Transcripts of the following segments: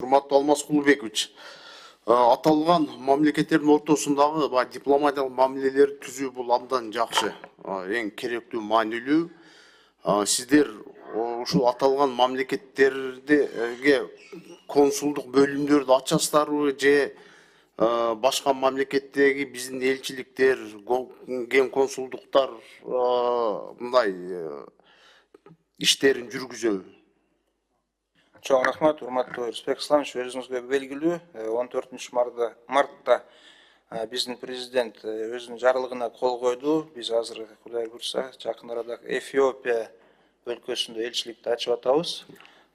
Урматтуу Алмаз Кулубекович, аталган мамлекеттердин ортосундагы дипломатиялык мамилелерди түзүү бул абдан жакшы, эң керектүү, маанилүү. Сиздер ушул аталган мамлекеттерге консулдук бөлүмдөрдү ачасыздарбы же башка мамлекеттеги биздин элчиликтер, ген консулдуктар мындай иштерин жүргүзөбү? Чоң рахмат, урматтуу Рысбек Исламович, өзүңүзгө белгилүү, 14 мартта биздин президент өзүнүн жарлыгына кол койду. Биз азыр Кудай буйрса жакын арада Эфиопия өлкөсүндө элчиликти ачып атабыз.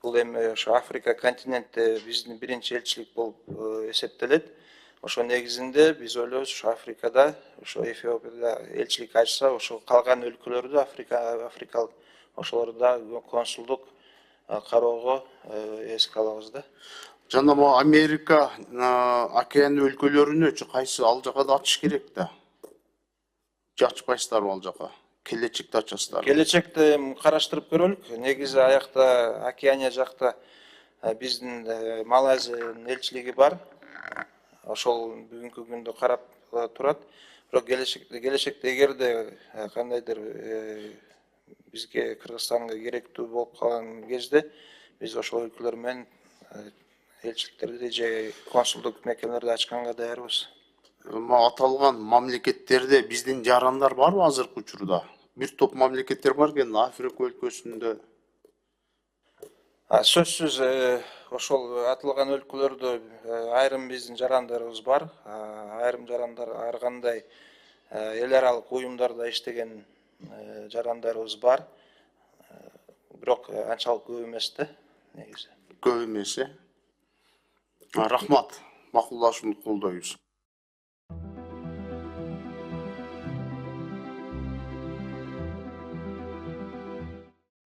Бул эми ошо Африка континентте биздин биринчи элчилик болуп эсептелет. Ошо негизинде биз ойлойбуз, ошо Африкада, ошо Эфиопияда элчилик ачса, ошо калган өлкөлөрдө африкалык ошолорда консулдук кароого эске алабыз да. Жана могу Америка океан өлкөлөрүнөчү кайсы ал жака да ачыш керек да. Же ачпайсыздарбы ал жака? Келечекте ачасыздарбы? Келечекте караштырып көрөлүк. Негизи аякта Океания жакта биздин Малайзиянын элчилиги бар. Ошол бүгүнкү күндө карап турат. Бирок келечекте эгерде кандайдыр бизге Кыргызстанга керектүү болуп калган кезде биз ошол өлкөлөр менен элчиликтерди же консулдук мекемелерди ачканга даярбыз. Аталган мамлекеттерде биздин жарандар барбы азыркы учурда? Бир топ мамлекеттер бар экен Африка өлкөсүндө. Сөзсүз ошол аталган өлкөлөрдө айрым биздин жарандарыбыз бар. Айрым жарандар ар кандай эл аралык уюмдарда иштеген жарандарыбыз бар. Бирок анчалык көп эмес да, негизи. Көп эмес, Рахмат, макулдашууну колдойбуз.